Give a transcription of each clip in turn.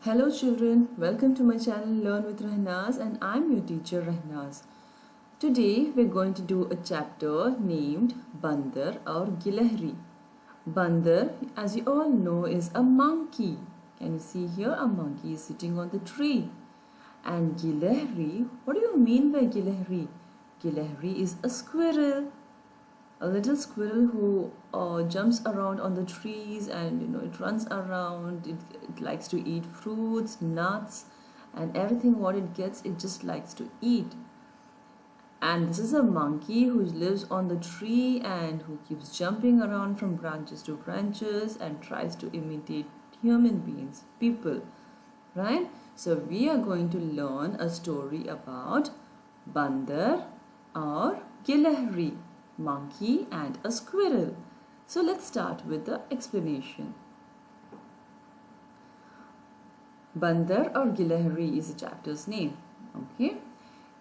Hello children, welcome to my channel Learn with Rehnaz and I'm your teacher Rehnaz. Today we're going to do a chapter named Bandar or Gilehri. Bandar, as you all know, is a monkey. Can you see here? A monkey is sitting on the tree. And Gilehri, what do you mean by Gilehri? Gilehri is a squirrel. A little squirrel who jumps around on the trees and it runs around. It likes to eat fruits, nuts, and everything what it gets it just likes to eat. And this is a monkey who lives on the tree and who keeps jumping around from branches to branches and tries to imitate human beings, people, right? So we are going to learn a story about Bandar or Gilehri, monkey and a squirrel. So let's start with the explanation. Bandar or Gilehri is the chapter's name. Okay.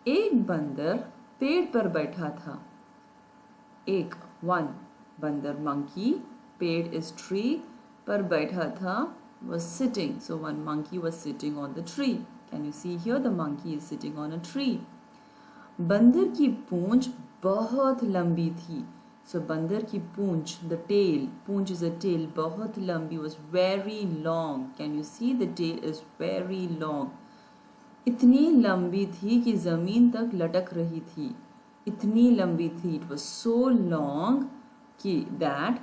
एक बंदर पेड़ पर बैठा था. One बंदर monkey, पेड़ is tree, पर बैठा था was sitting. So one monkey was sitting on the tree. Can you see here? The monkey is sitting on a tree. बंदर की पूंछ बहुत लंबी थी. So बंदर की पूंछ, the tail, Poonch is a tail, बहुत लंबी, was very long. Can you see? The tail is very long. इतनी लंबी थी कि जमीन तक लटक रही थी. इतनी लंबी थी, it was so long कि that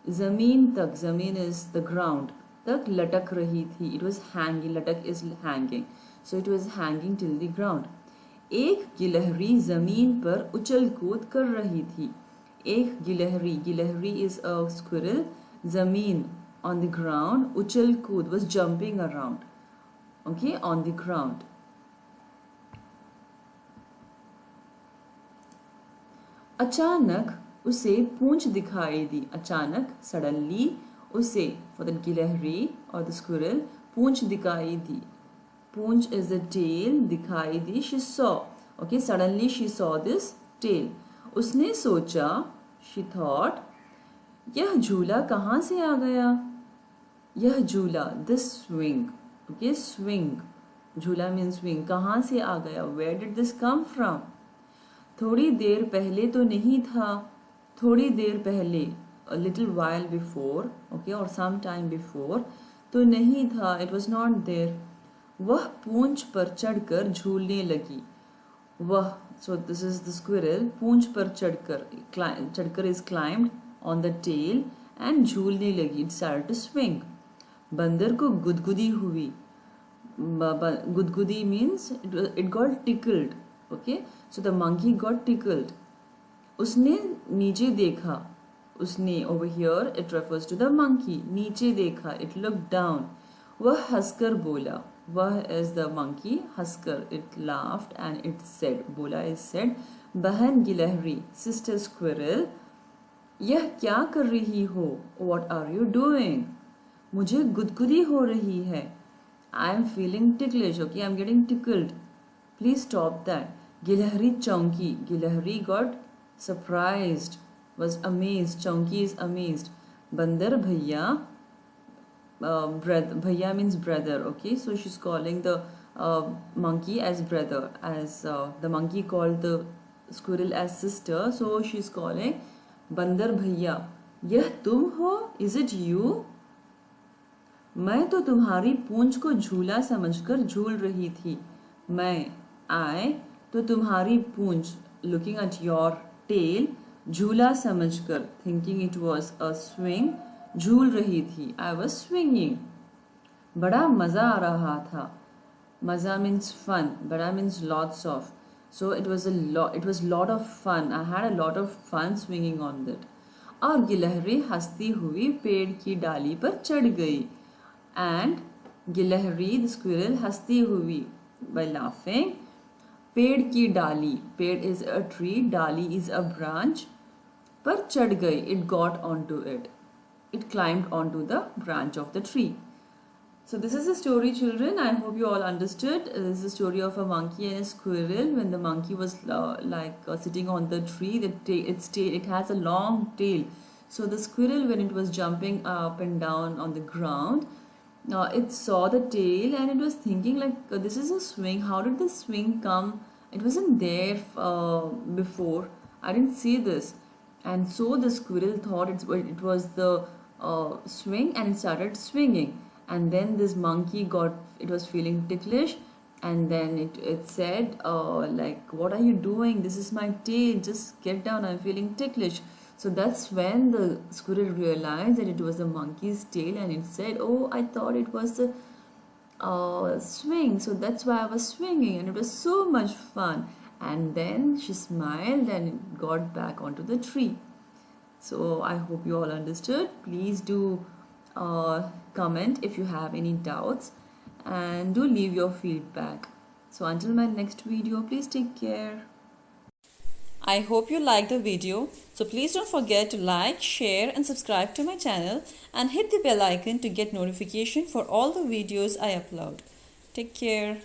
जमीन तक, जमीन is the ground, तक लटक रही थी. It was hanging, लटक is hanging. So it was hanging till the ground. एक गिलहरी जमीन पर उछल कूद कर रही थी. एक गिलहरी, गिलहरी is a squirrel, जमीन on the ground, उछल कूद was jumping around, okay, on the ground. अचानक उसे पूंछ दिखाई दी. अचानक, suddenly, उसे, for the गिलहरी or the squirrel, पूंछ दिखाई दी. Poonch is the tail, दिखाई दी, she saw. Okay, suddenly she saw this tail. उसने सोचा, she thought, यह झूला कहाँ से आ गया? यह झूला, this swing. Okay, swing. झूला means swing. कहाँ से आ गया? Where did this come from? थोड़ी देर पहले तो नहीं था. थोड़ी देर पहले, a little while before, okay, or some time before, तो नहीं था, it was not there. वह पूंछ पर चढ़कर झूलने लगी. वह, so this is the squirrel, पूंछ पर चढ़कर, चढ़कर is climbed on the tail and झूलने लगी. It started to swing. बंदर को गुदगुदी हुई. गुदगुदी means it got tickled. Okay, so the monkey got tickled. उसने नीचे देखा. उसने, over here it refers to the monkey. नीचे देखा, it looked down. वह हंसकर बोला. वह is the monkey, हंसकर, it laughed and it said, बोला is said, बहन गिलहरी, sister squirrel, यह क्या कर रही हो? What are you doing? मुझे गुदगुदी हो रही है. I am feeling ticklish. Okay, I am getting tickled. Please stop that. गिलहरी चौंकी. गिलहरी got surprised, was amazed. चौंकी is amazed. बंदर भैया, bhaiya means brother. Okay, so she's calling the monkey as brother, as the monkey called the squirrel as sister, so she's calling bandar bhaiya, यह तुम हो? Is it you? मैं तो तुम्हारी पूंछ को झूला समझकर झूल रही थी. मैं, I, तो तुम्हारी पूंछ, looking at your tail, झूला समझकर, thinking it was a swing, झूल रही थी. I was swinging. बड़ा मजा आ रहा था. मजा means fun. बड़ा means lots of. So it was lot of fun. I had a lot of fun swinging on that. और गिलहरी हंसती हुई पेड़ की डाली पर चढ़ गई. And गिलहरी, the squirrel, हंसती हुई, by laughing, पेड़ की डाली, पेड़ is a tree, डाली is a branch, पर चढ़ गई, it got onto it. It climbed onto the branch of the tree. So this is a story, children. I hope you all understood. This is a story of a monkey and a squirrel. When the monkey was sitting on the tree, it has a long tail. So the squirrel, when it was jumping up and down on the ground, it saw the tail and it was thinking like, this is a swing. How did this swing come? It wasn't there before. I didn't see this. And so the squirrel thought it was the swing, and it started swinging. And then this monkey it was feeling ticklish, and then it said like, what are you doing? This is my tail, just get down, I'm feeling ticklish. So that's when the squirrel realized that it was the monkey's tail, and it said, oh, I thought it was the swing, so that's why I was swinging, and it was so much fun. And then she smiled and got back onto the tree. So I hope you all understood. Please do comment if you have any doubts, and do leave your feedback. So until my next video, please take care. I hope you liked the video. So please don't forget to like, share and subscribe to my channel, and hit the bell icon to get notification for all the videos I upload. Take care.